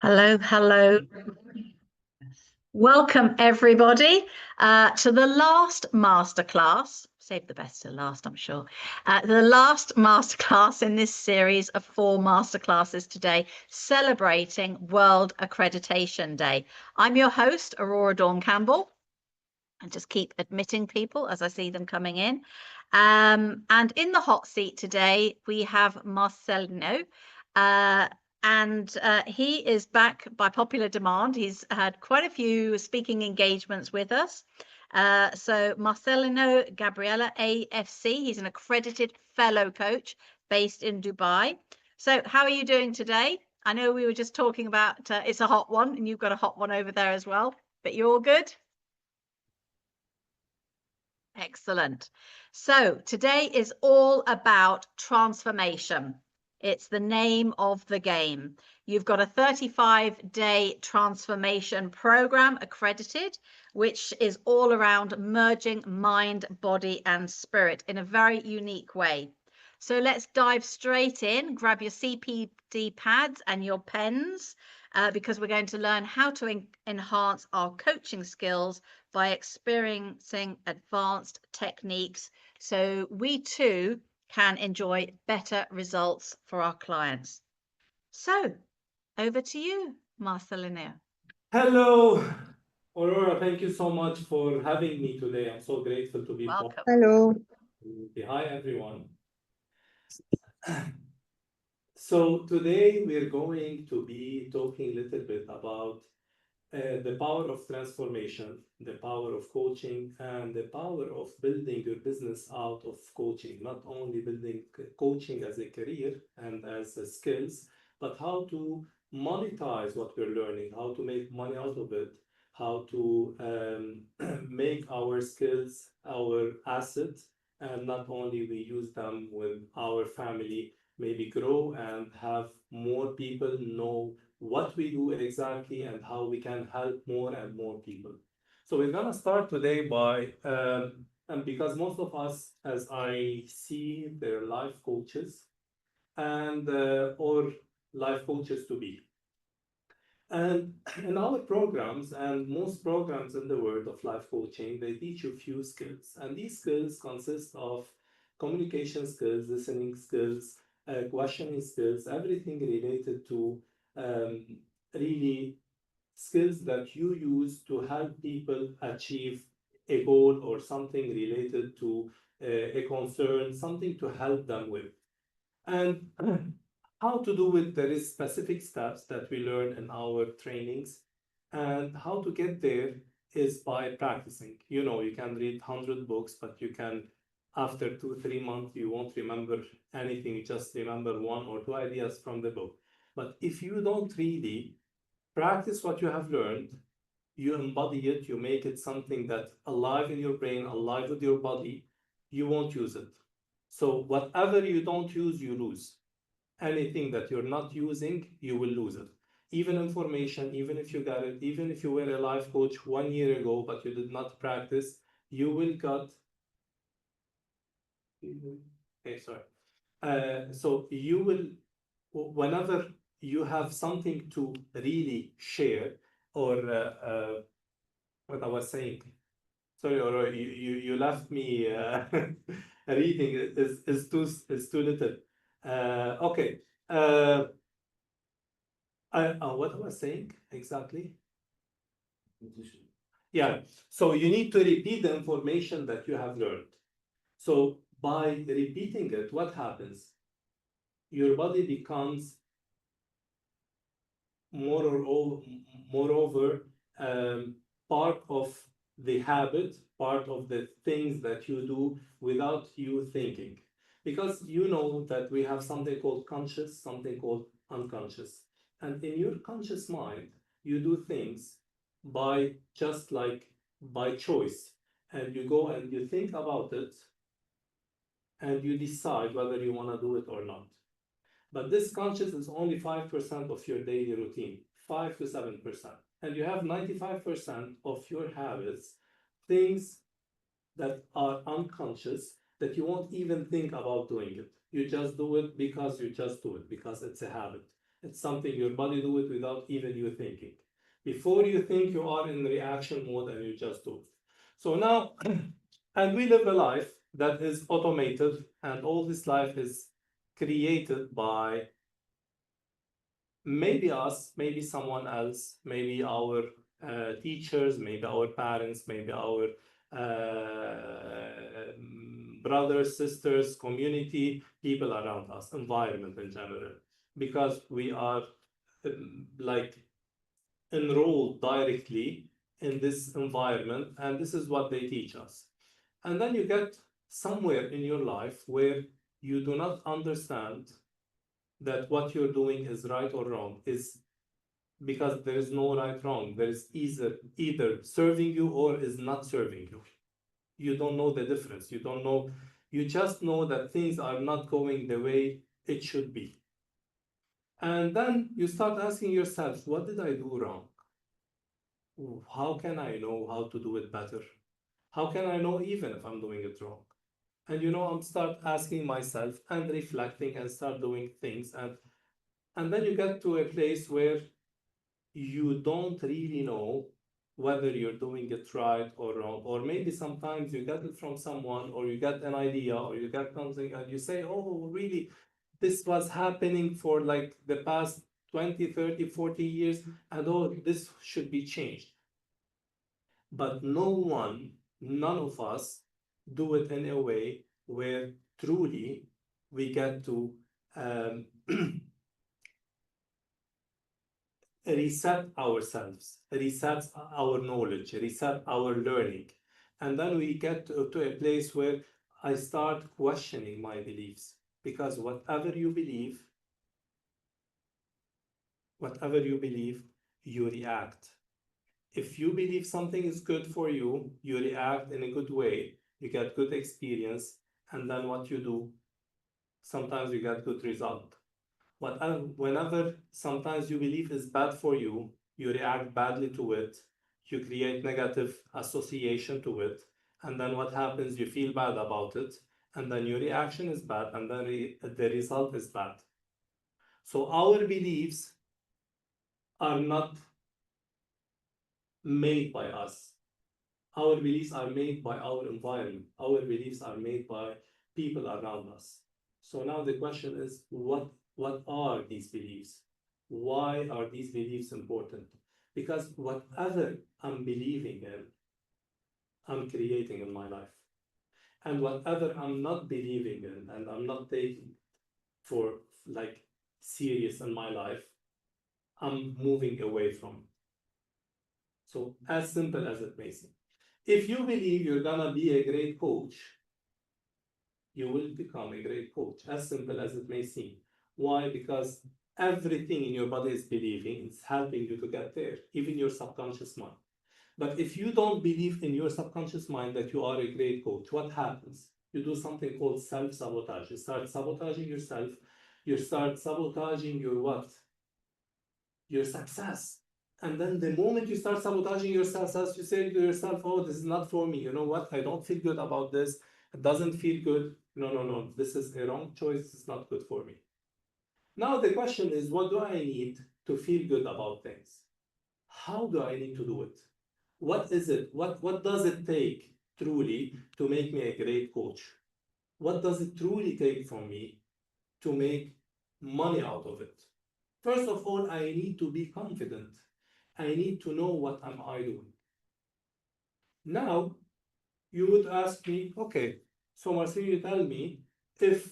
Hello, hello. Welcome everybody to the last masterclass. Save the best to last, I'm sure. The last masterclass in this series of 4 masterclasses today, celebrating World Accreditation Day. I'm your host, Aurora Dawn Campbell, and just keep admitting people as I see them coming in. And in the hot seat today, we have Marcelino. He is back by popular demand. He's had quite a few speaking engagements with us. So Marcelino Gebrayel, AFC, he's an accredited fellow coach based in Dubai. So how are you doing today? I know we were just talking about it's a hot one, and you've got a hot one over there as well, but you're all good? Excellent. So today is all about transformation. It's the name of the game. You've got a 35-day transformation program accredited, which is all around merging mind, body, and spirit in a very unique way. So let's dive straight in. Grab your CPD pads and your pens because we're going to learn how to enhance our coaching skills by experiencing advanced techniques so we too can enjoy better results for our clients. So over to you, Marcelino. Hello, Aurora. Thank you so much for having me today. I'm so grateful to be Welcome. Hello. Hi, everyone. So today we're going to be talking a little bit about the power of transformation, the power of coaching, and the power of building your business out of coaching. Not only building coaching as a career and as skills, but how to monetize what we're learning, how to make money out of it, how to make our skills our asset, and not only we use them with our family, maybe grow and have more people know what we do exactly and how we can help more and more people. So we're gonna start today by, and because most of us, as I see, they're life coaches and or life coaches to be. And in our programs, and most programs in the world of life coaching, they teach you few skills. And these skills consist of communication skills, listening skills, questioning skills, everything related to really skills that you use to help people achieve a goal or something related to a concern, something to help them with. And how to do it, there is specific steps that we learn in our trainings, and how to get there is by practicing. You know, you can read 100 books, but you can, after 2-3 months, you won't remember anything. You just remember 1 or 2 ideas from the book. But if you don't really practice what you have learned, you embody it, you make it something that's alive in your brain, alive with your body, you won't use it. So whatever you don't use, you lose. Anything that you're not using, you will lose it. Even information, even if you got it, even if you were a life coach 1 year ago, but you did not practice, you will got. Okay, sorry. So you will, whenever you have something to really share, or what I was saying. Sorry, or you left me reading is too little. Okay. What I was saying exactly? Yeah. So you need to repeat the information that you have learned. So by repeating it, what happens? Your body becomes moreover part of the habit, part of the things that you do without you thinking. Because you know that we have something called conscious, something called unconscious. And in your conscious mind, you do things by just like by choice. And you go and you think about it and you decide whether you want to do it or not. But this conscious is only 5% of your daily routine, 5 to 7%. And you have 95% of your habits, things that are unconscious, that you won't even think about doing it. You just do it because you just do it, because it's a habit. It's something your body do it without even you thinking. Before you think, you are in reaction mode and you just do it. So now, and we live a life that is automated, and all this life is created by maybe us, maybe someone else, maybe our teachers, maybe our parents, maybe our brothers, sisters, community, people around us, environment in general, because we are like enrolled directly in this environment, and this is what they teach us. And then you get somewhere in your life where you do not understand that what you're doing is right or wrong, is because there is no right wrong. There is either serving you or is not serving you. You don't know the difference. You don't know. You just know that things are not going the way it should be. And then you start asking yourself, what did I do wrong? How can I know how to do it better? How can I know even if I'm doing it wrong? And I'm start asking myself and reflecting and start doing things, and then you get to a place where you don't really know whether you're doing it right or wrong, or maybe sometimes you get it from someone, or you get an idea, or you get something and you say, oh really, this was happening for like the past 20, 30, 40 years, and oh, this should be changed. But none of us do it in a way where truly we get to um, reset ourselves, reset our knowledge, reset our learning. And then we get to a place where I start questioning my beliefs. Because whatever you believe, you react. If you believe something is good for you, you react in a good way, you get good experience, and then what you do, sometimes you get good result. Whenever sometimes you believe is bad for you, you react badly to it, you create negative association to it, and then what happens, you feel bad about it, and then your reaction is bad, and then the result is bad. So our beliefs are not made by us. Our beliefs are made by our environment. Our beliefs are made by people around us. So now the question is, what are these beliefs? Why are these beliefs important? Because whatever I'm believing in, I'm creating in my life. And whatever I'm not believing in and I'm not taking for like serious in my life, I'm moving away from. So as simple as it may seem. If you believe you're gonna be a great coach, you will become a great coach, as simple as it may seem. Why? Because everything in your body is believing, it's helping you to get there, even your subconscious mind. But if you don't believe in your subconscious mind that you are a great coach, what happens? You do something called self-sabotage. You start sabotaging yourself. You start sabotaging your what? Your success. And then the moment you start sabotaging yourself, as you say to yourself, oh, this is not for me. You know what? I don't feel good about this. It doesn't feel good. No. This is a wrong choice. It's not good for me. Now the question is, what do I need to feel good about things? How do I need to do it? What is it? What does it take truly to make me a great coach? What does it truly take from me to make money out of it? First of all, I need to be confident. I need to know what am I doing. Now, you would ask me, okay, so Marcelino, you tell me, if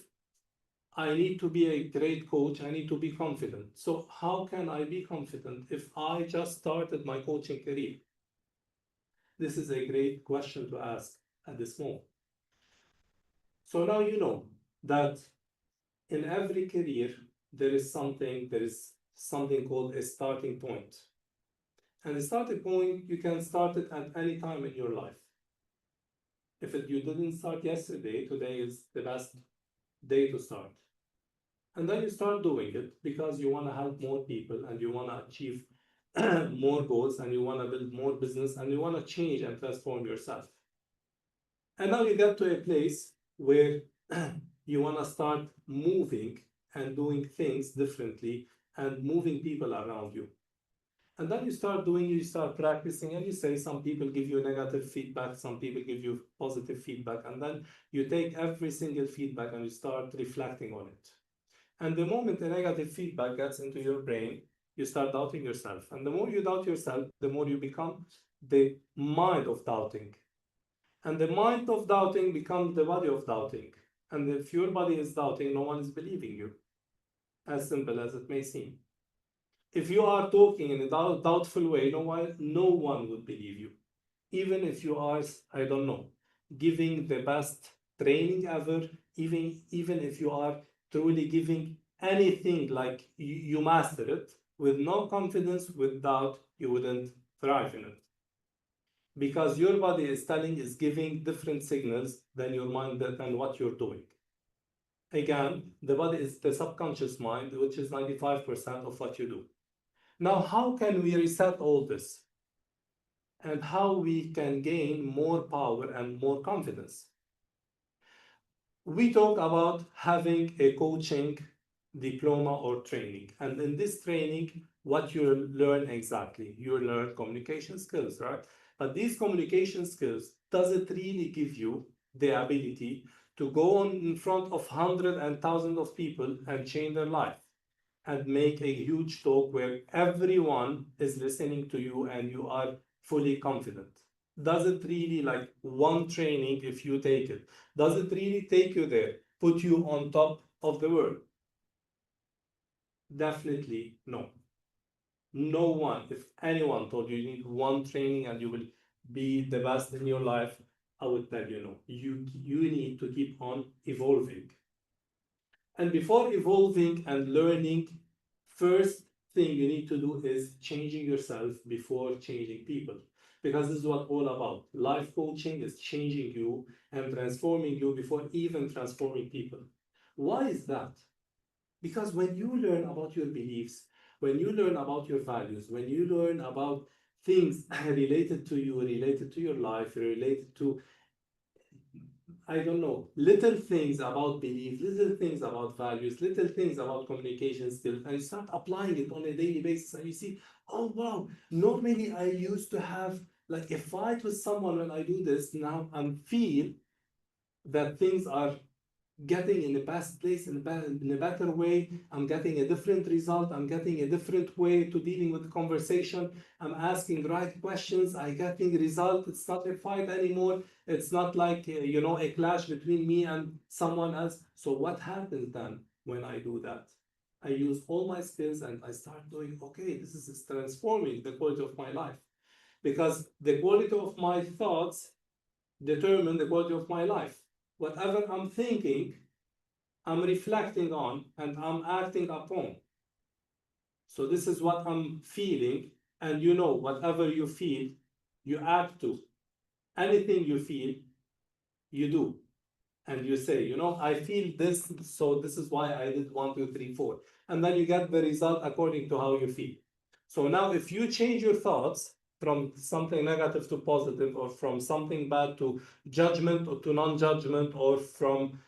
I need to be a great coach, I need to be confident. So how can I be confident if I just started my coaching career? This is a great question to ask at this moment. So now you know that in every career, there is something called a starting point. And the starting point, you can start it at any time in your life. If you didn't start yesterday, today is the best day to start. And then you start doing it because you want to help more people and you want to achieve more goals and you want to build more business and you want to change and transform yourself. And now you get to a place where you want to start moving and doing things differently and moving people around you. And then you start practicing, and you say some people give you negative feedback, some people give you positive feedback, and then you take every single feedback and you start reflecting on it. And the moment the negative feedback gets into your brain, you start doubting yourself. And the more you doubt yourself, the more you become the mind of doubting. And the mind of doubting becomes the body of doubting. And if your body is doubting, no one is believing you, as simple as it may seem. If you are talking in a doubtful way, no one would believe you. Even if you are, I don't know, giving the best training ever, even if you are truly giving anything like you master it, with no confidence, with doubt, you wouldn't thrive in it. Because your body is giving different signals than your mind than what you're doing. Again, the body is the subconscious mind, which is 95% of what you do. Now, how can we reset all this? And how we can gain more power and more confidence? We talk about having a coaching diploma or training. And in this training, what you learn exactly? You learn communication skills, right? But these communication skills, does it really give you the ability to go on in front of hundreds and thousands of people and change their life and make a huge talk where everyone is listening to you and you are fully confident? Does it really, like one training, if you take it, does it really take you there, put you on top of the world? Definitely no. No one, if anyone told you you need one training and you will be the best in your life, I would tell you no. You need to keep on evolving. And before evolving and learning, first thing you need to do is changing yourself before changing people. Because this is what all about. Life coaching is changing you and transforming you before even transforming people. Why is that? Because when you learn about your beliefs, when you learn about your values, when you learn about things related to you, related to your life, related to, I don't know, little things about belief, little things about values, little things about communication skills, and you start applying it on a daily basis, and you see, oh wow, normally I used to have like a fight with someone when I do this. Now I feel that things are getting in the best place, in a better way. I'm getting a different result. I'm getting a different way to dealing with the conversation. I'm asking right questions. I getting result. It's not a fight anymore. It's not like a clash between me and someone else. So what happens then when I do that? I use all my skills and I start doing, okay, this is transforming the quality of my life, because the quality of my thoughts determine the quality of my life. Whatever I'm thinking, I'm reflecting on and I'm acting upon. So this is what I'm feeling, and whatever you feel, you act to. Anything you feel, you do. And you say, I feel this, so this is why I did 1, 2, 3, 4. And then you get the result according to how you feel. So now if you change your thoughts from something negative to positive, or from something bad to judgment or to non-judgment, or from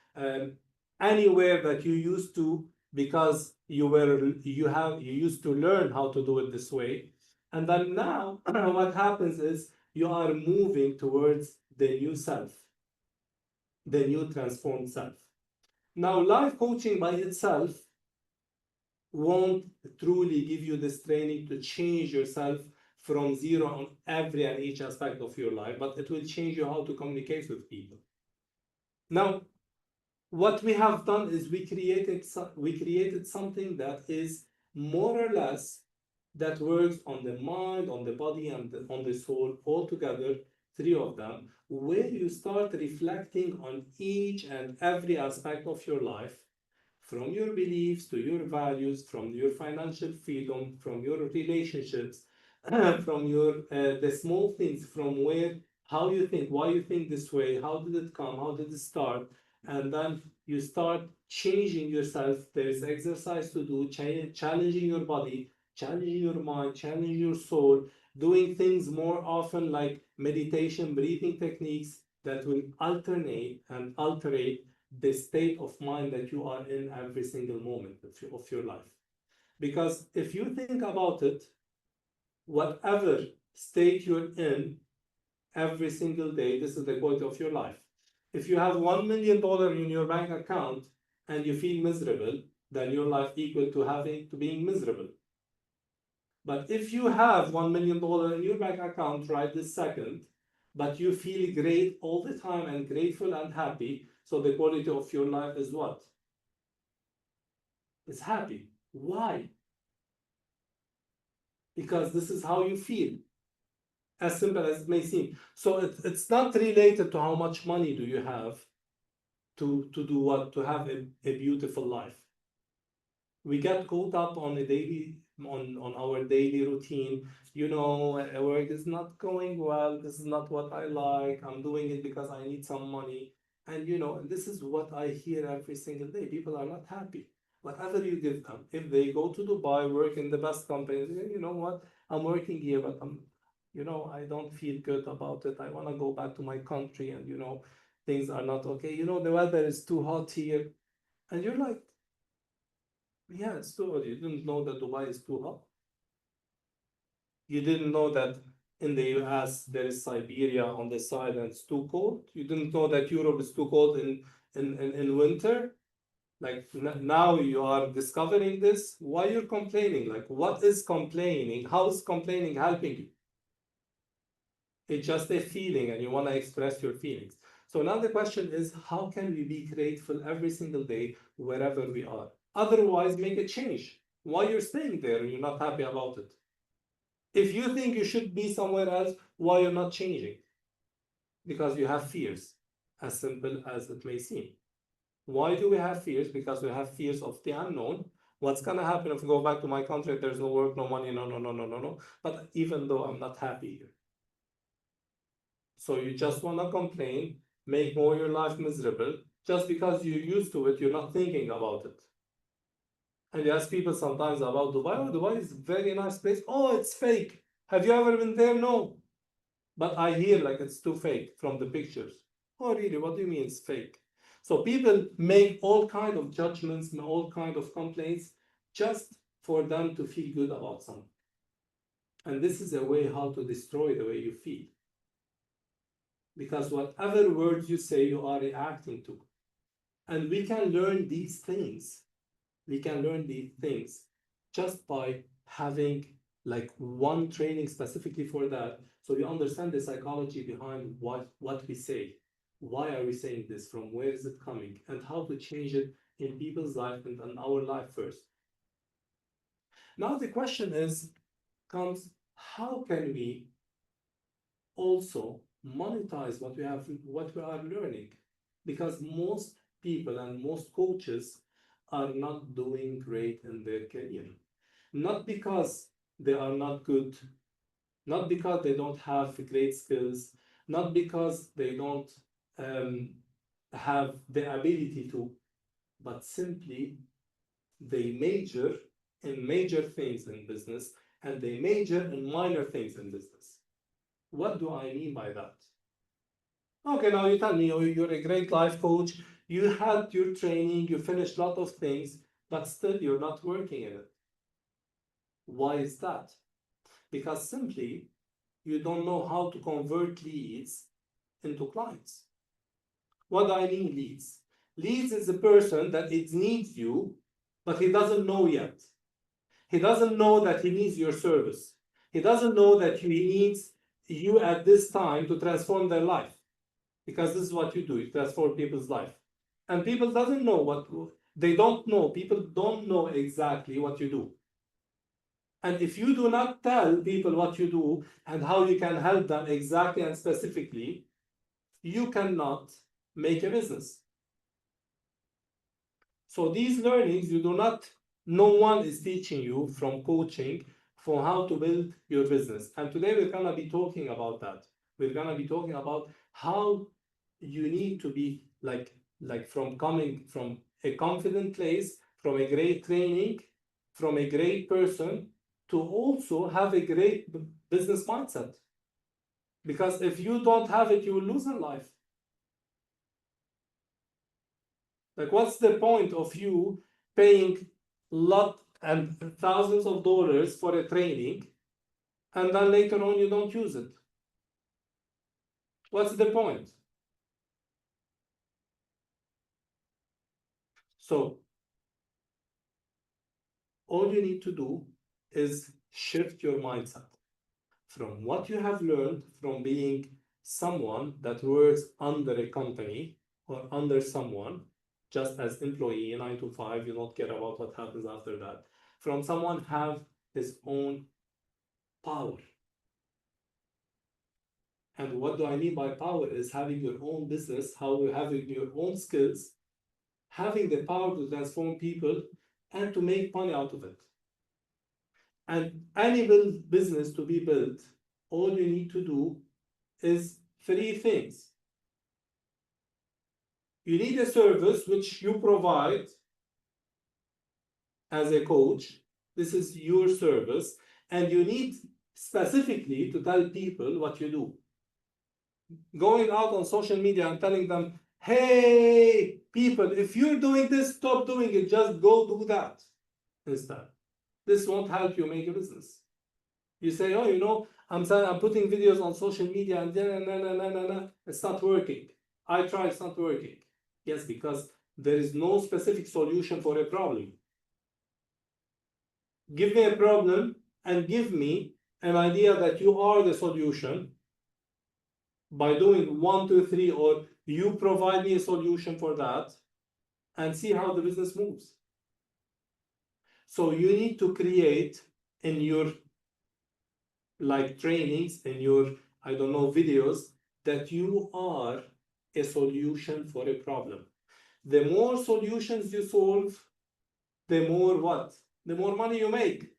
anywhere that you used to, because you used to learn how to do it this way, and then now what happens is you are moving towards the new self, the new transformed self. Now, life coaching by itself won't truly give you this training to change yourself from zero on every and each aspect of your life, but it will change you how to communicate with people. Now, what we have done is we created something that is more or less that works on the mind, on the body, and on the soul all together, three of them, where you start reflecting on each and every aspect of your life, from your beliefs to your values, from your financial freedom, from your relationships, from your the small things, from how you think, why you think this way, how did it come, how did it start, and then you start changing yourself. There's exercise to do, challenging your body, challenging your mind, challenging your soul, doing things more often like meditation, breathing techniques that will alternate and alterate the state of mind that you are in every single moment of your life. Because if you think about it, whatever state you're in every single day, this is the quality of your life. If you have $1 million in your bank account and you feel miserable, then your life equal to being miserable. But if you have $1 million in your bank account right this second, but you feel great all the time and grateful and happy, so the quality of your life is what? It's happy. Why? Because this is how you feel. As simple as it may seem. So it's not related to how much money do you have to do what? To have a beautiful life. We get caught up on our daily routine. Work is not going well. This is not what I like. I'm doing it because I need some money. And this is what I hear every single day. People are not happy. Whatever you give them, if they go to Dubai, work in the best companies, you know what? I'm working here, but I don't feel good about it. I want to go back to my country, and things are not okay. The weather is too hot here, and you're like, yeah, it's too hot. You didn't know that Dubai is too hot. You didn't know that in the US there is Siberia on the side and it's too cold. You didn't know that Europe is too cold in winter. Like now you are discovering this. Why you're complaining? Like, what is complaining? How is complaining helping you? It's just a feeling and you want to express your feelings. So now the question is, how can we be grateful every single day wherever we are? Otherwise, make a change. Why you're staying there and you're not happy about it? If you think you should be somewhere else, why you're not changing? Because you have fears, as simple as it may seem. Why do we have fears? Because we have fears of the unknown. What's going to happen if I go back to my country, there's no work, no money, no. But even though I'm not happy here. So you just want to complain, make more your life miserable. Just because you're used to it, you're not thinking about it. And you ask people sometimes about Dubai. Oh, Dubai is a very nice place. Oh, it's fake. Have you ever been there? No. But I hear like it's too fake from the pictures. Oh, really? What do you mean it's fake? So people make all kind of judgments and all kind of complaints just for them to feel good about something. And this is a way how to destroy the way you feel. Because whatever words you say, you are reacting to. And we can learn these things. We can learn these things just by having like one training specifically for that. So you understand the psychology behind what we say. Why are we saying this? From where is it coming? And how to change it in people's life and in our life first. Now the question comes, how can we also monetize what we are learning? Because most people and most coaches are not doing great in their career. Not because they are not good, not because they don't have great skills, not because they don't have the ability to, but simply they major in major things in business and they major in minor things in business. What do I mean by that? Okay, now you tell me, you're a great life coach, you had your training, you finished a lot of things, but still you're not working in it. Why is that? Because simply you don't know how to convert leads into clients. What do I mean leads? Leads is a person that it needs you, but he doesn't know yet. He doesn't know that he needs your service. He doesn't know that he needs you at this time to transform their life. Because this is what you do, you transform people's life. And people don't know, people don't know exactly what you do. And if you do not tell people what you do and how you can help them exactly and specifically, you cannot make a business. So these learnings, no one is teaching you from coaching for how to build your business. And today we're gonna be talking about that. We're gonna be talking about how you need to be like from coming from a confident place, from a great training, from a great person, to also have a great business mindset. Because if you don't have it, you will lose in life. Like, what's the point of you paying a lot and thousands of dollars for a training, and then later on you don't use it. What's the point? So all you need to do is shift your mindset from what you have learned from being someone that works under a company or under someone, just as employee 9 to 5, you don't care about what happens after that. From someone have his own power. And what do I mean by power is having your own business, having your own skills, having the power to transform people and to make money out of it. And any business to be built, all you need to do is 3 things. You need a service which you provide as a coach. This is your service, and you need specifically to tell people what you do. Going out on social media and telling them, hey, people, if you're doing this, stop doing it, just go do that instead. This won't help you make a business. You say, oh, you know, I'm putting videos on social media and it's not working. I tried, it's not working. Yes, because there is no specific solution for a problem. Give me a problem and give me an idea that you are the solution by doing 1, 2, 3, or you provide me a solution for that and see how the business moves. So you need to create in your trainings, in your, I don't know, videos, that you are a solution for a problem. The more solutions you solve, the more what? The more money you make.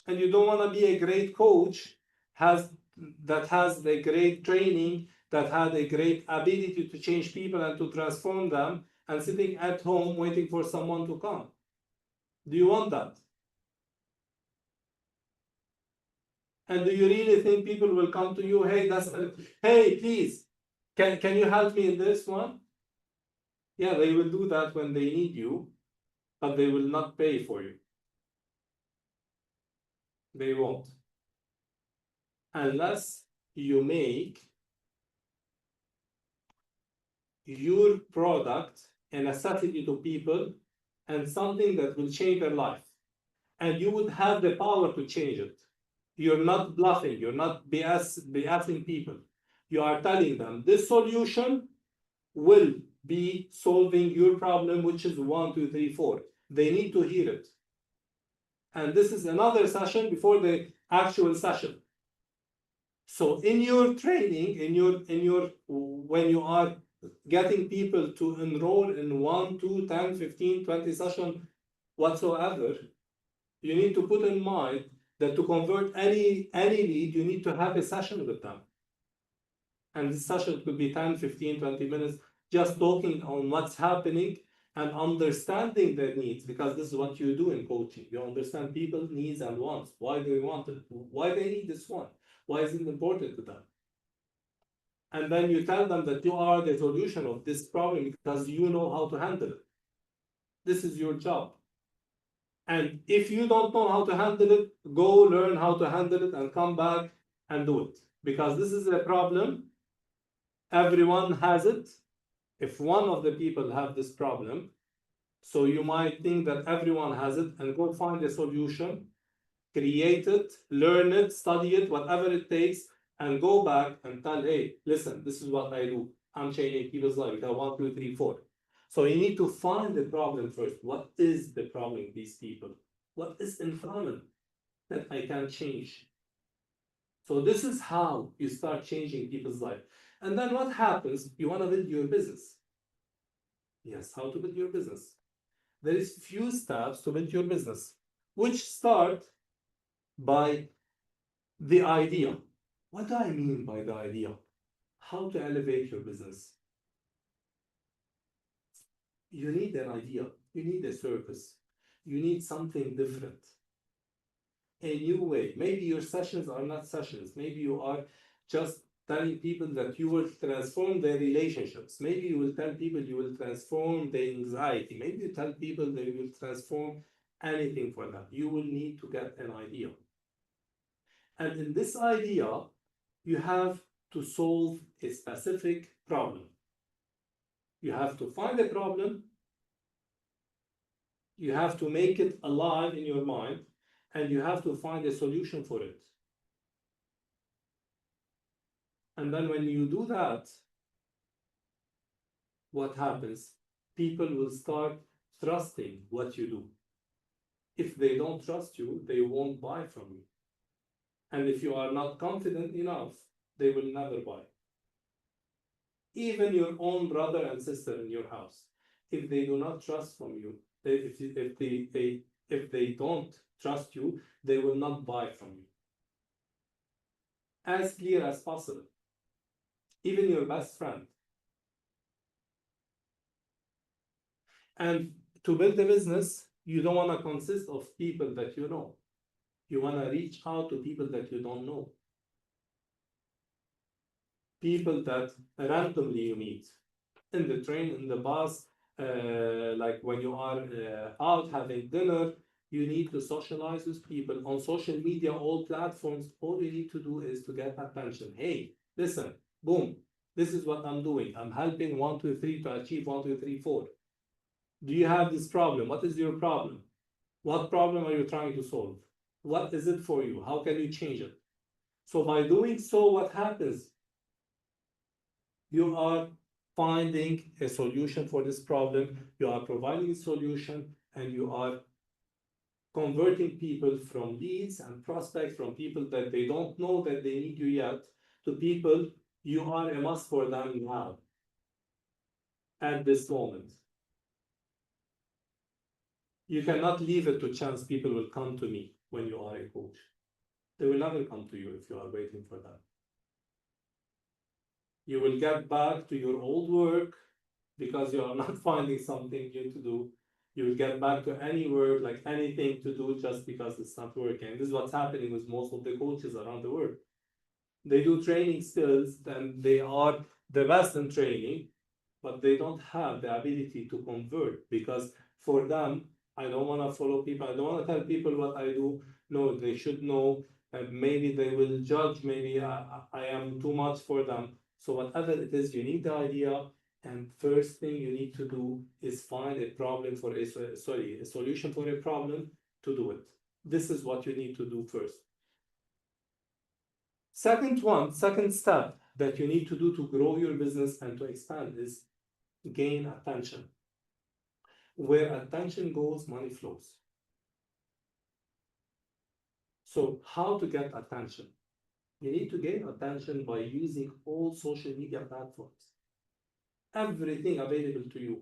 And you don't want to be a great coach that has a great training, that had a great ability to change people and to transform them, and sitting at home waiting for someone to come. Do you want that? And do you really think people will come to you, hey, please, can you help me in this one? Yeah, they will do that when they need you, but they will not pay for you. They won't. Unless you make your product a necessity to people and something that will change their life. And you would have the power to change it. You're not bluffing, you're not BSing people. You are telling them this solution will be solving your problem, which is 1, 2, 3, 4. They need to hear it. And this is another session before the actual session. So in your training, when you are getting people to enroll in 1, 2, 10, 15, 20 session whatsoever, you need to put in mind that to convert any lead, you need to have a session with them. And this session could be 10, 15, 20 minutes, just talking on what's happening and understanding their needs, because this is what you do in coaching. You understand people's needs and wants. Why do they want it? Why they need this one? Why is it important to them? And then you tell them that you are the solution of this problem because you know how to handle it. This is your job. And if you don't know how to handle it, go learn how to handle it and come back and do it. Because this is a problem. Everyone has it. If one of the people have this problem, so you might think that everyone has it, and go find a solution, create it, learn it, study it, whatever it takes, and go back and tell, hey, listen, this is what I do. I'm changing people's life. 1, 2, 3, 4. So you need to find the problem first. What is the problem with these people? What is in front of them that I can change? So this is how you start changing people's life. And then what happens? You want to build your business. Yes, how to build your business. There is few steps to build your business, which start by the idea. What do I mean by the idea? How to elevate your business? You need an idea. You need a service. You need something different. A new way. Maybe your sessions are not sessions. Maybe you are just telling people that you will transform their relationships. Maybe you will tell people you will transform their anxiety. Maybe you tell people that you will transform anything for them. You will need to get an idea. And in this idea, you have to solve a specific problem. You have to find a problem, you have to make it alive in your mind, and you have to find a solution for it. And then when you do that, what happens? People will start trusting what you do. If they don't trust you, they won't buy from you. And if you are not confident enough, they will never buy. Even your own brother and sister in your house, if they do not trust from you, if they don't trust you, they will not buy from you. As clear as possible. Even your best friend. And to build a business, you don't want to consist of people that you know. You want to reach out to people that you don't know. People that randomly you meet in the train, in the bus, like when you are out having dinner, you need to socialize with people. On social media, all platforms, all you need to do is to get attention. Hey, listen, boom, this is what I'm doing. I'm helping 1, 2, 3 to achieve 1, 2, 3, 4. Do you have this problem? What is your problem? What problem are you trying to solve? What is it for you? How can you change it? So by doing so, what happens? You are finding a solution for this problem, you are providing a solution, and you are converting people from leads and prospects, from people that they don't know that they need you yet, to people you are a must for them now, at this moment. You cannot leave it to chance people will come to me when you are a coach. They will never come to you if you are waiting for them. You will get back to your old work because you are not finding something new to do. You will get back to any work, like anything to do, just because it's not working. This is what's happening with most of the coaches around the world. They do training skills, and they are the best in training, but they don't have the ability to convert, because for them, I don't want to follow people. I don't want to tell people what I do. No, they should know. Maybe they will judge. Maybe I am too much for them. So whatever it is, you need the idea. And first thing you need to do is find a problem for a solution for a problem to do it. This is what you need to do first. Second step that you need to do to grow your business and to expand is gain attention. Where attention goes, money flows. So how to get attention? You need to gain attention by using all social media platforms. Everything available to you.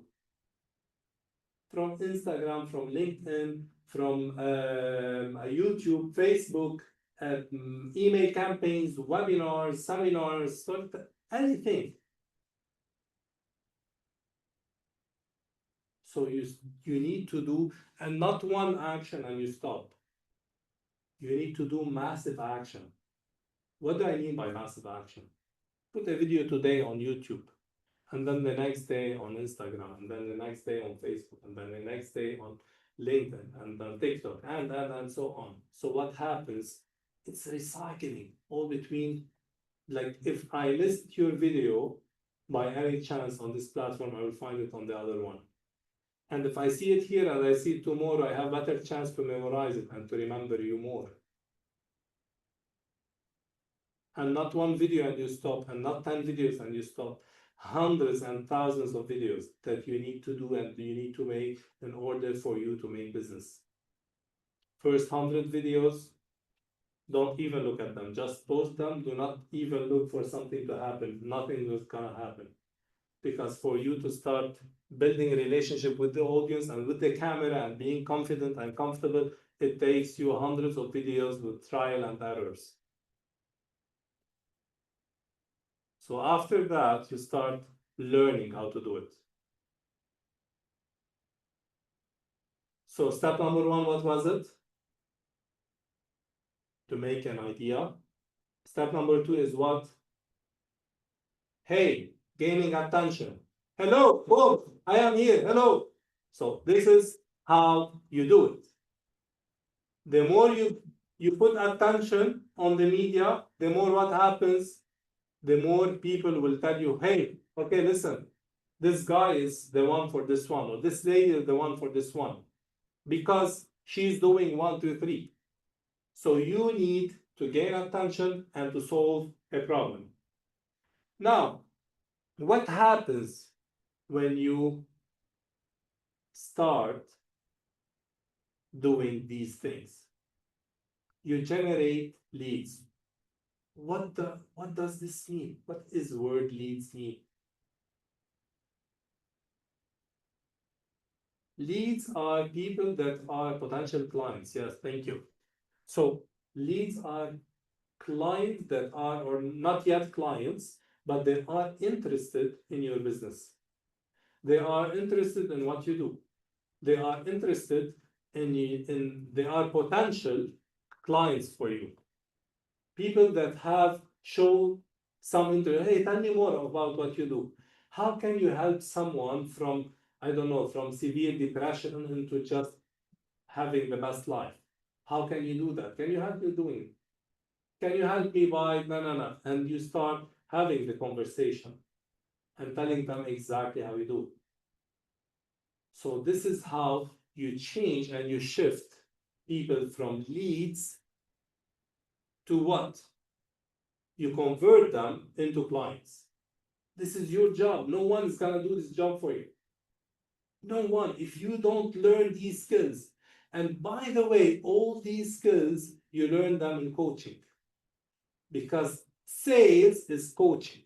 From Instagram, from LinkedIn, from YouTube, Facebook, email campaigns, webinars, seminars, anything. So you need to do, and not one action and you stop. You need to do massive action. What do I mean by massive action? Put a video today on YouTube, and then the next day on Instagram, and then the next day on Facebook, and then the next day on LinkedIn, and then TikTok, and so on. So what happens? It's recycling all between. Like, if I list your video by any chance on this platform, I will find it on the other one. And if I see it here and I see it tomorrow, I have better chance to memorize it and to remember you more. And not one video and you stop, and not 10 videos and you stop. Hundreds and thousands of videos that you need to do and you need to make in order for you to make business. First 100 videos, don't even look at them. Just post them. Do not even look for something to happen. Nothing is gonna happen. Because for you to start building a relationship with the audience and with the camera and being confident and comfortable, it takes you hundreds of videos with trial and errors. So after that, you start learning how to do it. So step number 1, what was it? To make an idea. Step number 2 is what? Hey, gaining attention. Hello, boom, I am here, hello. So this is how you do it. The more you put attention on the media, the more what happens, the more people will tell you, hey, okay, listen, this guy is the one for this one, or this lady is the one for this one, because she's doing 1, 2, 3. So you need to gain attention and to solve a problem. Now, what happens when you start doing these things? You generate leads. What does this mean? What is word leads mean? Leads are people that are potential clients. Yes, thank you. So leads are clients that are, or not yet clients, but they are interested in your business. They are interested in what you do. They are interested they are potential clients for you. People that have shown some interest. Hey, tell me more about what you do. How can you help someone from, I don't know, from severe depression into just having the best life? How can you do that? Can you help me doing it? Can you help me by no? And you start having the conversation and telling them exactly how you do. So this is how you change and you shift people from leads to what? You convert them into clients. This is your job. No one is gonna do this job for you. No one. If you don't learn these skills, and by the way, all these skills, you learn them in coaching. Because sales is coaching.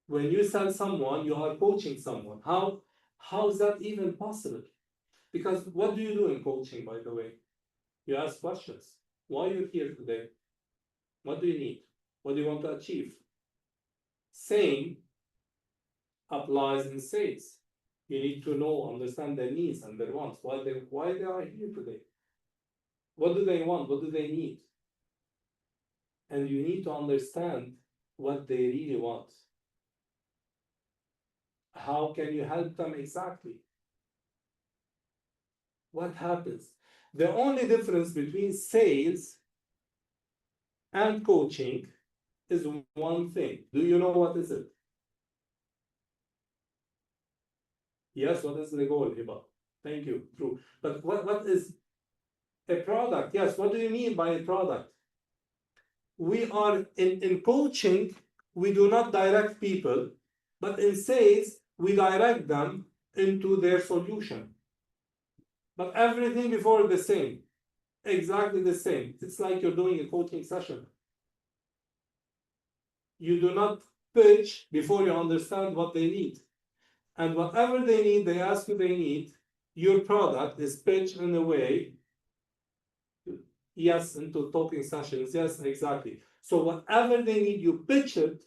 When you sell someone, you are coaching someone. How is that even possible? Because what do you do in coaching, by the way? You ask questions. Why are you here today? What do you need? What do you want to achieve? Same applies in sales. You need to know, understand their needs and their wants. Why they are here today? What do they want? What do they need? And you need to understand what they really want. How can you help them exactly? What happens? The only difference between sales and coaching is one thing. Do you know what is it? Yes, what is the goal, Hiba? Thank you. True. But what is a product? Yes, what do you mean by a product? We are in coaching, we do not direct people, but in sales, we direct them into their solution. But everything before the same, exactly the same. It's like you're doing a coaching session. You do not pitch before you understand what they need. And whatever they need, they ask you they need, your product is pitched in a way, yes, into talking sessions. Yes, exactly. So whatever they need, you pitch it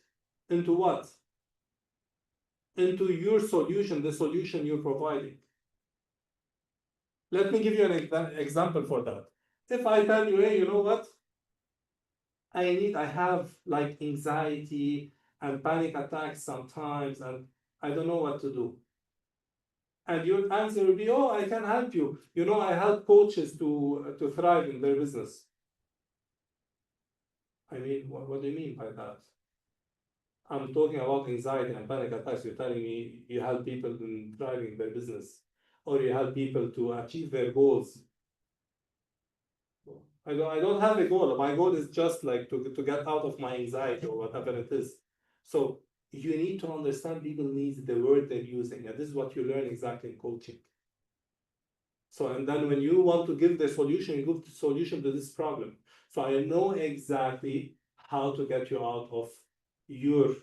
into what? Into your solution, the solution you're providing. Let me give you an example for that. If I tell you, hey, you know what? I have like anxiety and panic attacks sometimes, and I don't know what to do. And your answer will be, oh, I can help you. You know, I help coaches to thrive in their business. I mean, what do you mean by that? I'm talking about anxiety and panic attacks. You're telling me you help people in thriving their business, or you help people to achieve their goals. I don't have a goal. My goal is just like to get out of my anxiety or whatever it is. So you need to understand people needs, the word they're using, and this is what you learn exactly in coaching. So, and then when you want to give the solution, you give the solution to this problem. So I know exactly how to get you out of your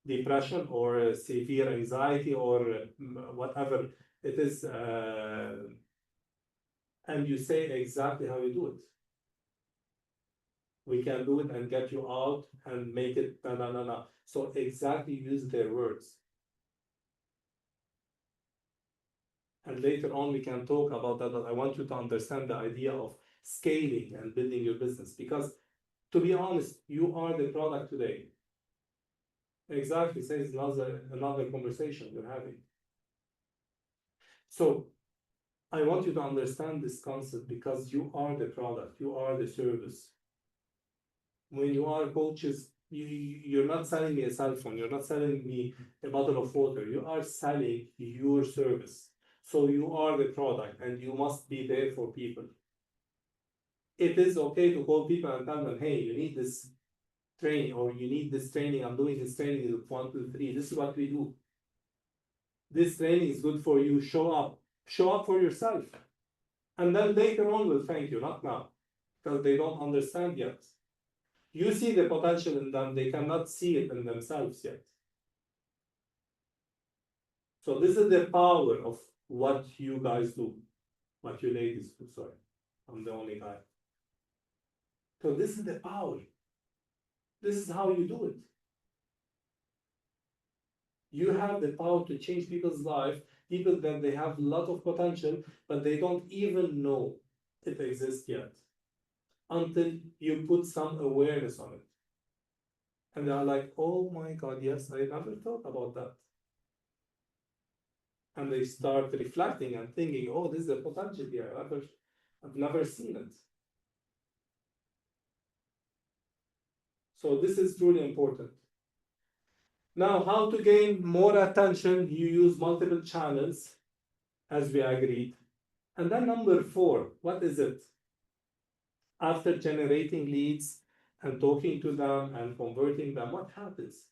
depression or severe anxiety or whatever it is, and you say exactly how you do it. We can do it and get you out and make it no. So exactly use their words. And later on, we can talk about that, but I want you to understand the idea of scaling and building your business, because to be honest, you are the product today. Exactly, says another conversation we're having. So I want you to understand this concept because you are the product, you are the service. When you are coaches, you're not selling me a cell phone, you're not selling me a bottle of water, you are selling your service. So you are the product and you must be there for people. It is okay to call people and tell them, hey, you need this training or you need this training, I'm doing this training 1, 2, 3, this is what we do. This training is good for you, show up for yourself. And then later on we'll thank you, not now, because they don't understand yet. You see the potential in them, they cannot see it in themselves yet. So this is the power of what you guys do, what you ladies do, sorry. I'm the only guy. So this is the power. This is how you do it. You have the power to change people's life, people that they have a lot of potential, but they don't even know it exists yet until you put some awareness on it. And they're like, oh my God, yes, I never thought about that. And they start reflecting and thinking, oh, this is a potential here. I've never seen it. So this is truly important. Now, how to gain more attention? You use multiple channels, as we agreed. And then number 4, what is it? After generating leads and talking to them and converting them, what happens?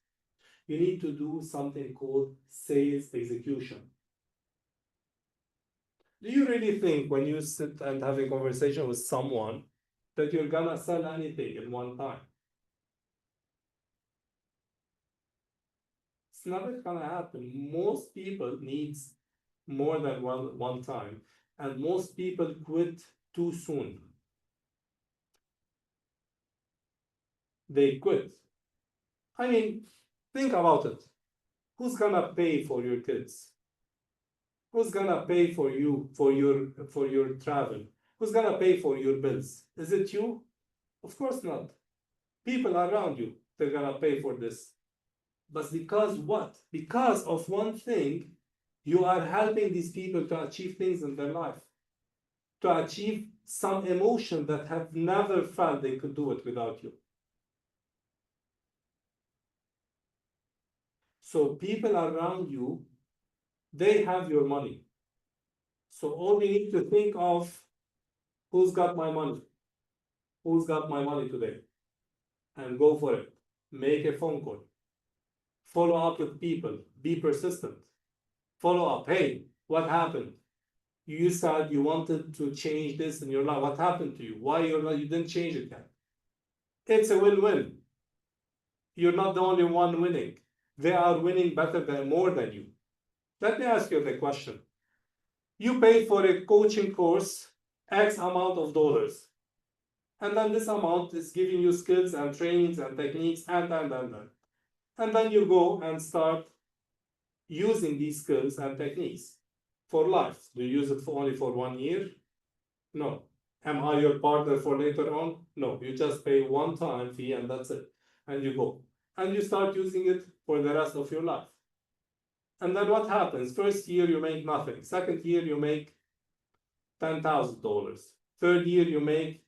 You need to do something called sales execution. Do you really think when you sit and have a conversation with someone that you're gonna sell anything in one time? It's never gonna happen. Most people needs more than one time, and most people quit too soon. They quit. I mean, think about it. Who's gonna pay for your kids? Who's gonna pay for you for your travel? Who's gonna pay for your bills? Is it you? Of course not. People around you, they're gonna pay for this. But because what? Because of one thing, you are helping these people to achieve things in their life, to achieve some emotion that have never felt they could do it without you. So people around you, they have your money. So all we need to think of, who's got my money? Who's got my money today? And go for it. Make a phone call. Follow up with people. Be persistent. Follow up. Hey, what happened? You said you wanted to change this in your life. What happened to you? Why you didn't change it yet? It's a win-win. You're not the only one winning. They are winning more than you. Let me ask you the question. You pay for a coaching course, X amount of dollars. And then this amount is giving you skills and trainings and techniques and. And then you go and start using these skills and techniques for life. Do you use it only for 1 year? No. Am I your partner for later on? No. You just pay one-time fee and that's it. And you go. And you start using it for the rest of your life. And then what happens? First year you make nothing. Second year you make $10,000. Third year you make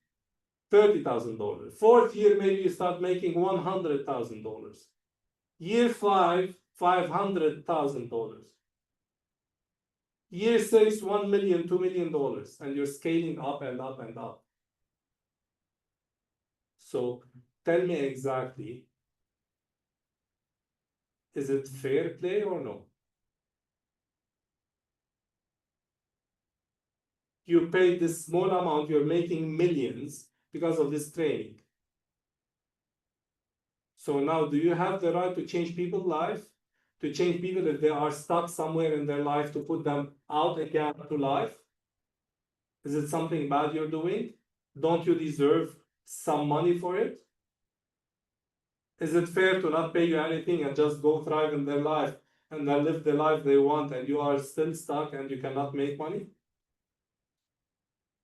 $30,000. Fourth year maybe you start making $100,000. Year 5, $500,000. Year 6, $1 million, $2 million, and you're scaling up and up and up. So tell me exactly, is it fair play or no? You pay this small amount, you're making millions because of this training. So now, do you have the right to change people's life? To change people if they are stuck somewhere in their life, to put them out again to life? Is it something bad you're doing? Don't you deserve some money for it? Is it fair to not pay you anything and just go thrive in their life and then live the life they want and you are still stuck and you cannot make money?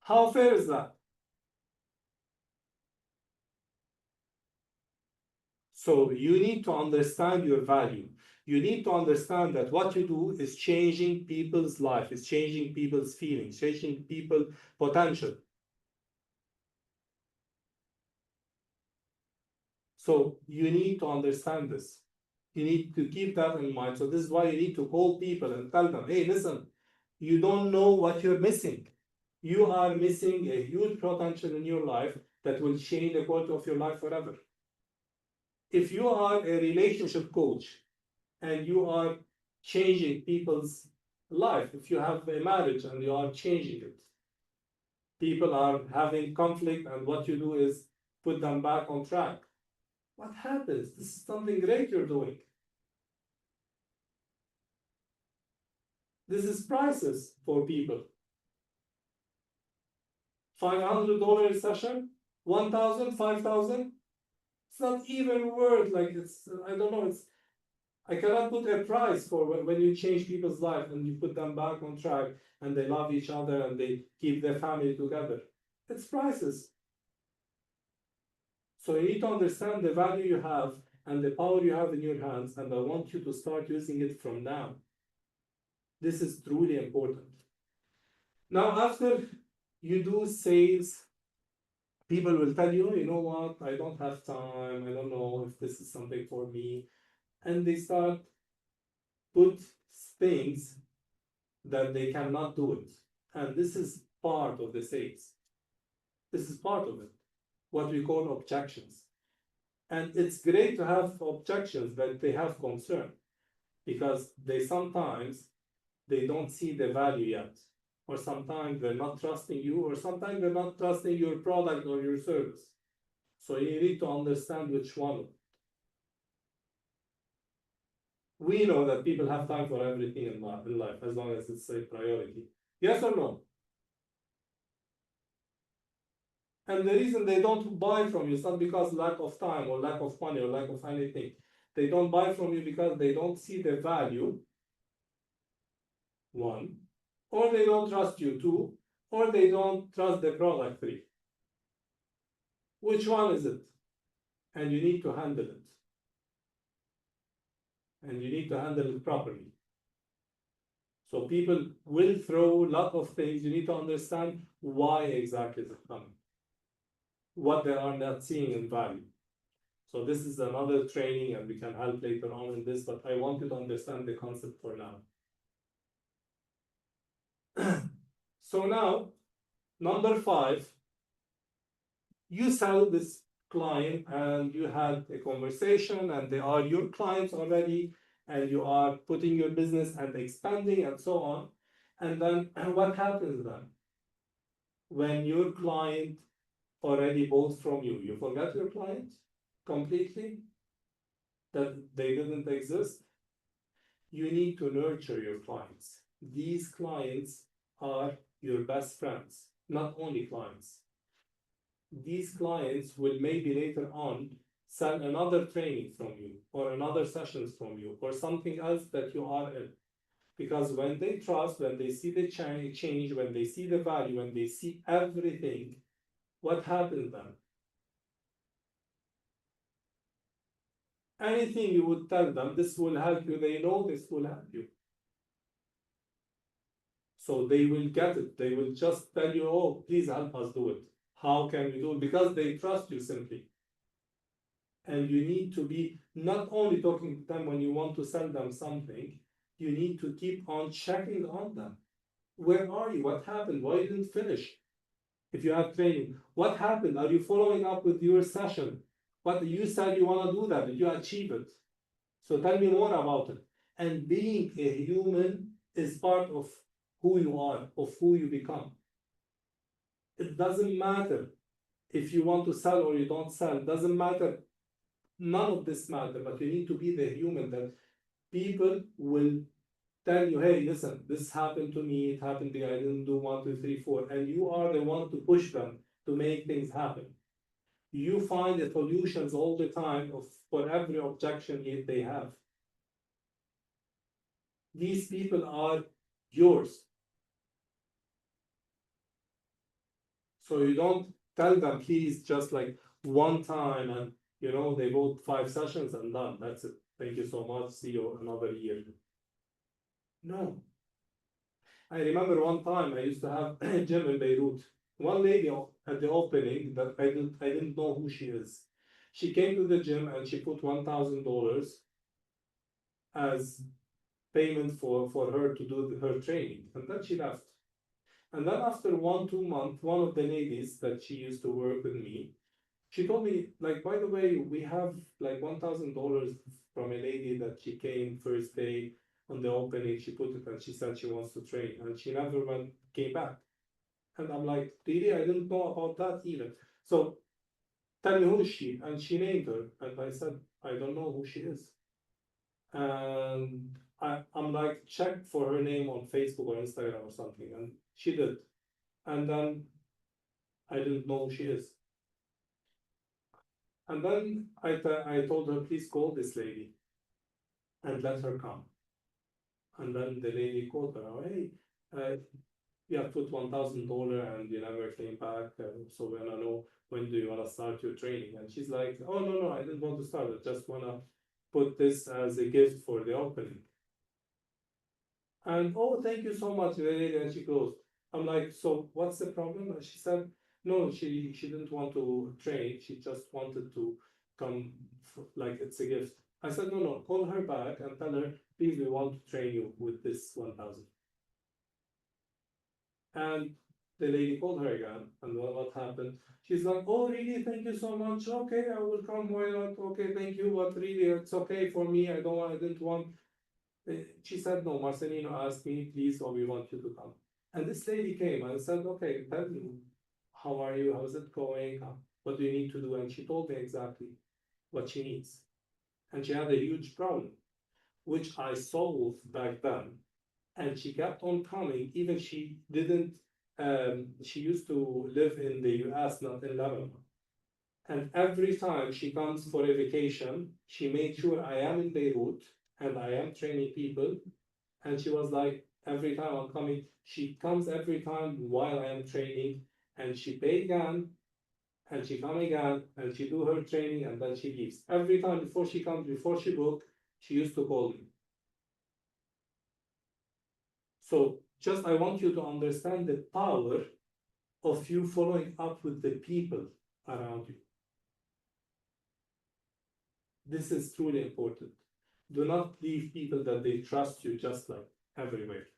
How fair is that? So you need to understand your value. You need to understand that what you do is changing people's life, is changing people's feelings, changing people's potential. So you need to understand this. You need to keep that in mind. So this is why you need to call people and tell them, hey, listen, you don't know what you're missing. You are missing a huge potential in your life that will change the quality of your life forever. If you are a relationship coach and you are changing people's life, if you have a marriage and you are changing it, people are having conflict and what you do is put them back on track. What happens? This is something great you're doing. This is priceless for people. $500 a session, 1,000, 5,000. It's not even worth like it's. I don't know. It's. I cannot put a price for when you change people's life and you put them back on track and they love each other and they keep their family together. It's priceless. So you need to understand the value you have and the power you have in your hands, and I want you to start using it from now. This is truly important. Now, after you do sales, people will tell you, you know what, I don't have time, I don't know if this is something for me. And they start put things that they cannot do it. And this is part of the sales. This is part of it, what we call objections. And it's great to have objections, but they have concern because sometimes they don't see the value yet, or sometimes they're not trusting you, or sometimes they're not trusting your product or your service. So you need to understand which one. We know that people have time for everything in life as long as it's a priority. Yes or no? And the reason they don't buy from you is not because lack of time or lack of money or lack of anything. They don't buy from you because they don't see the value, one, or they don't trust you, two, or they don't trust the product, three. Which one is it? And you need to handle it. And you need to handle it properly. So people will throw a lot of things. You need to understand why exactly is it coming, what they are not seeing in value. So this is another training and we can help later on in this, but I want you to understand the concept for now. So now, number 5, you sell this client and you had a conversation and they are your clients already and you are putting your business and expanding and so on. And then what happens then? When your client already bought from you, you forgot your client completely? That they didn't exist? You need to nurture your clients. These clients are your best friends, not only clients. These clients will maybe later on sell another training from you or another sessions from you or something else that you are in. Because when they trust, when they see the change, when they see the value, when they see everything, what happens then? Anything you would tell them, this will help you, they know this will help you. So they will get it. They will just tell you, oh, please help us do it. How can we do it? Because they trust you simply. And you need to be not only talking to them when you want to sell them something, you need to keep on checking on them. Where are you? What happened? Why you didn't finish? If you have training, what happened? Are you following up with your session? What you said you want to do that? Did you achieve it? So tell me more about it. And being a human is part of who you are, of who you become. It doesn't matter if you want to sell or you don't sell. It doesn't matter. None of this matter, but you need to be the human that people will tell you, hey, listen, this happened to me, it happened to me, I didn't do 1, 2, 3, 4, and you are the one to push them to make things happen. You find the solutions all the time for every objection they have. These people are yours. So you don't tell them, please, just like one time, and You know, they bought 5 sessions and done. That's it. Thank you so much. See you another year. No. I remember one time I used to have a gym in Beirut. One lady at the opening that I didn't know who she is. She came to the gym and she put $1,000 as payment for her to do her training. And then she left. And then after 1-2 months, one of the ladies that she used to work with me, she told me, like, by the way, we have like $1,000 from a lady that she came first day on the opening. She put it and she said she wants to train, and she never came back. And I'm like, really? I didn't know about that even. So tell me who is she? And she named her, and I said, I don't know who she is. And I'm like, check for her name on Facebook or Instagram or something, and she did. And then I didn't know who she is. And then I told her, please call this lady and let her come. And then the lady called her, oh, hey, you have put $1,000 and you never came back. So when I know, when do you want to start your training? And she's like, oh, no, I didn't want to start. I just want to put this as a gift for the opening. And, oh, thank you so much, the lady. And she goes, I'm like, so what's the problem? And she said, no, she didn't want to train. She just wanted to come, like it's a gift. I said, no, call her back and tell her, please, we want to train you with this 1,000. And the lady called her again, and what happened? She's like, oh, really? Thank you so much. Okay, I will come. Why not? Okay, thank you, but really, it's okay for me. I didn't want. She said, no, Marcelino asked me, please, or we want you to come. And this lady came and said, okay, tell me, how are you? How's it going? What do you need to do? And she told me exactly what she needs. And she had a huge problem, which I solved back then. And she kept on coming, even she didn't, she used to live in the US, not in Lebanon. And every time she comes for a vacation, she made sure I am in Beirut and I am training people. And she was like, every time I'm coming, she comes every time while I am training, and she pay again, and she come again, and she do her training, and then she leaves. Every time before she comes, before she book, she used to call me. So just I want you to understand the power of you following up with the people around you. This is truly important. Do not leave people that they trust you just like everywhere.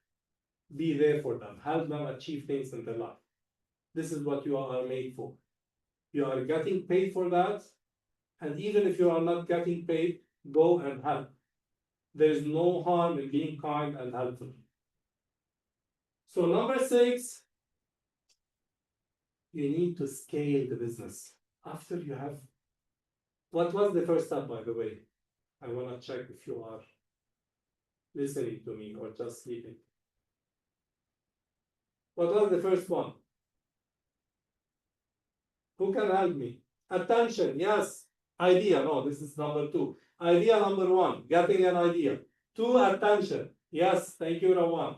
Be there for them. Help them achieve things in their life. This is what you are made for. You are getting paid for that. And even if you are not getting paid, go and help. There is no harm in being kind and helpful. So number 6, you need to scale the business. After you have, what was the first step, by the way? I want to check if you are listening to me or just sleeping. What was the first one? Who can help me? Attention, yes. Idea, no, this is number 2. Idea number 1, getting an idea. 2, attention. Yes, thank you, Rawan.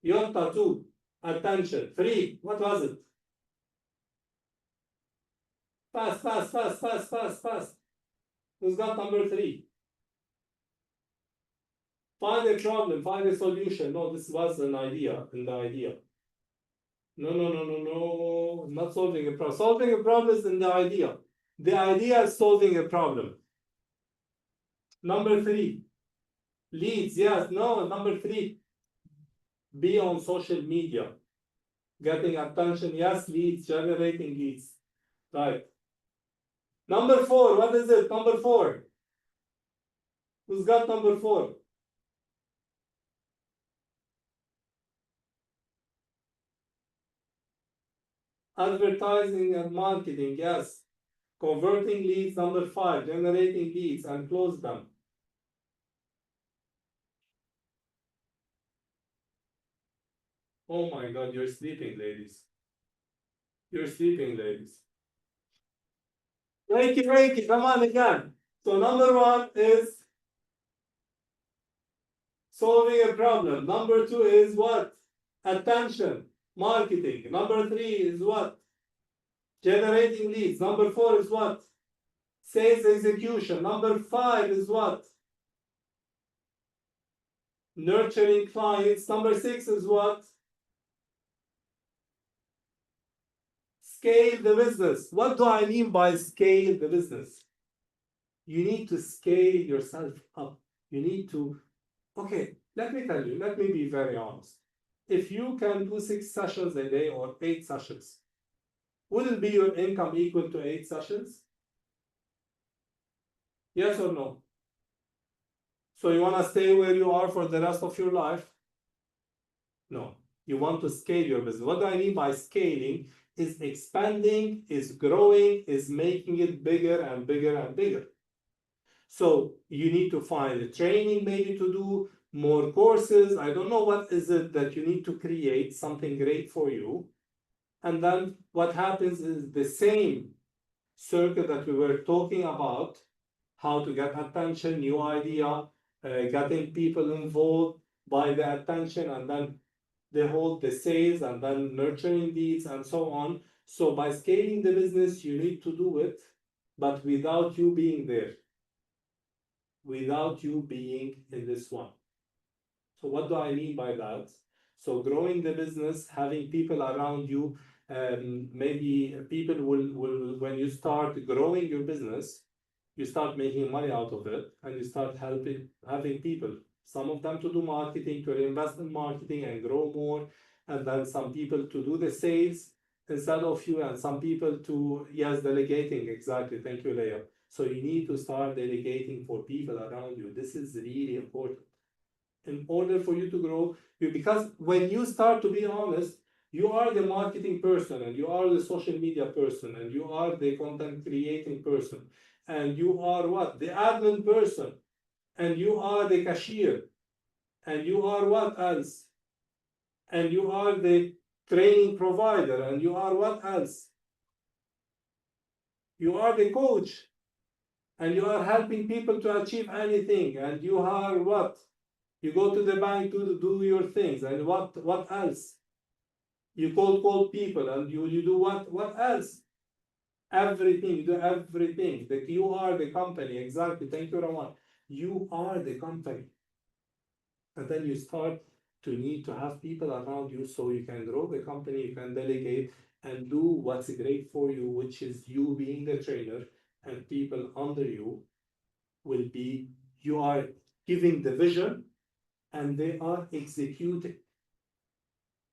Yota, 2, attention. 3, what was it? Fast. Who's got number 3? Find a problem, find a solution. No, this was an idea, in the idea. No, not solving a problem. Solving a problem is in the idea. The idea is solving a problem. Number 3, leads. Yes, no, number 3, be on social media. Getting attention, yes, leads, generating leads. Right. Number 4, what is it? Number 4. Who's got number 4? Advertising and marketing, yes. Converting leads, number 5. Generating leads and close them. Oh my God, you're sleeping, ladies. You're sleeping, ladies. Reiki, come on again. So number 1 is solving a problem. Number 2 is what? Attention, marketing. Number 3 is what? Generating leads. Number 4 is what? Sales execution. Number 5 is what? Nurturing clients. Number 6 is what? Scale the business. What do I mean by scale the business? You need to scale yourself up. You need to, okay, let me tell you, let me be very honest. If you can do 6 sessions a day or 8 sessions, wouldn't be your income equal to 8 sessions? Yes or no? So you want to stay where you are for the rest of your life? No. You want to scale your business. What do I mean by scaling? Is expanding, is growing, is making it bigger and bigger and bigger. So you need to find a training maybe to do more courses. I don't know what is it that you need to create, something great for you. And then what happens is the same circuit that we were talking about, how to get attention, new idea, getting people involved by the attention, and then they hold the sales, and then nurturing leads, and so on. So by scaling the business, you need to do it, but without you being there, without you being in this one. So what do I mean by that? So growing the business, having people around you, maybe people will when you start growing your business, you start making money out of it, and you start having people, some of them to do marketing, to invest in marketing and grow more, and then some people to do the sales instead of you, and some people to, yes, delegating, exactly, thank you, Leah. So you need to start delegating for people around you. This is really important in order for you to grow. Because when you start to be honest, you are the marketing person, and you are the social media person, and you are the content creating person, and you are what? The admin person, and you are the cashier, and you are what else? And you are the training provider, and you are what else? You are the coach, and you are helping people to achieve anything, and you are what? You go to the bank to do your things, and what else? You call people, and you do what else? Everything, you do everything. That you are the company, exactly. Thank you, Rawan. You are the company. And then you start to need to have people around you so you can grow the company, you can delegate and do what's great for you, which is you being the trainer, and people under you will be, you are giving the vision and they are executing.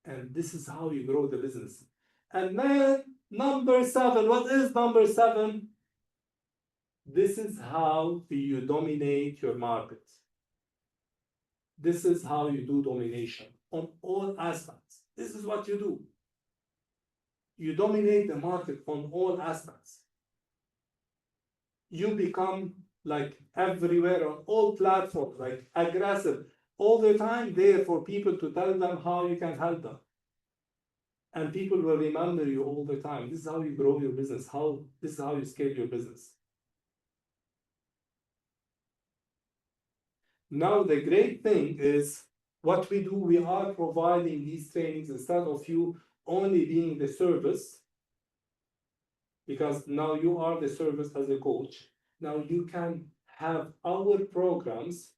And this is how you grow the business. And then number 7, what is number 7? This is how you dominate your market. This is how you do domination on all aspects. This is what you do. You dominate the market on all aspects. You become like everywhere on all platforms, like aggressive, all the time there for people to tell them how you can help them. And people will remember you all the time. This is how you grow your business. This is how you scale your business. Now, the great thing is what we do, we are providing these trainings instead of you only being the service, because now you are the service as a coach. Now you can have our programs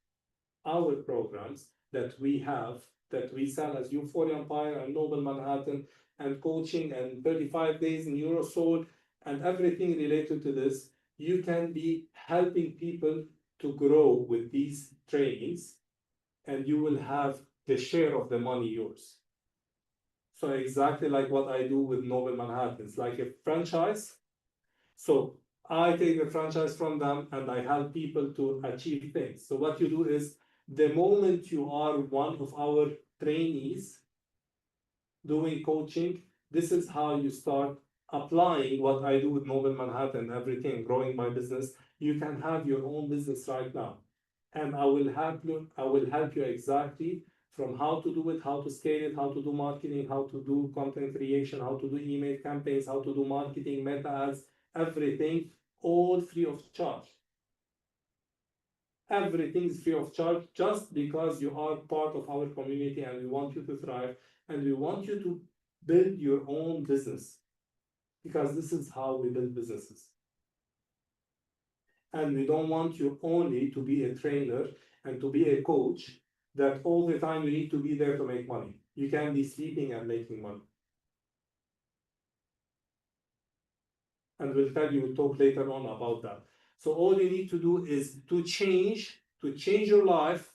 that we have, that we sell as Euphoria Empire and Noble Manhattan and coaching and 35 days in Eurosoul and everything related to this. You can be helping people to grow with these trainings, and you will have the share of the money yours. So exactly like what I do with Noble Manhattan, it's like a franchise. So I take the franchise from them and I help people to achieve things. So what you do is, the moment you are one of our trainees doing coaching, this is how you start applying what I do with Noble Manhattan, everything, growing my business. You can have your own business right now. And I will help you exactly from how to do it, how to scale it, how to do marketing, how to do content creation, how to do email campaigns, how to do marketing, meta ads, everything, all free of charge. Everything is free of charge, just because you are part of our community and we want you to thrive and we want you to build your own business. because this is how we build businesses. And we don't want you only to be a trainer and to be a coach that all the time you need to be there to make money. You can be sleeping and making money. And we'll talk later on about that. So all you need to do is to change your life,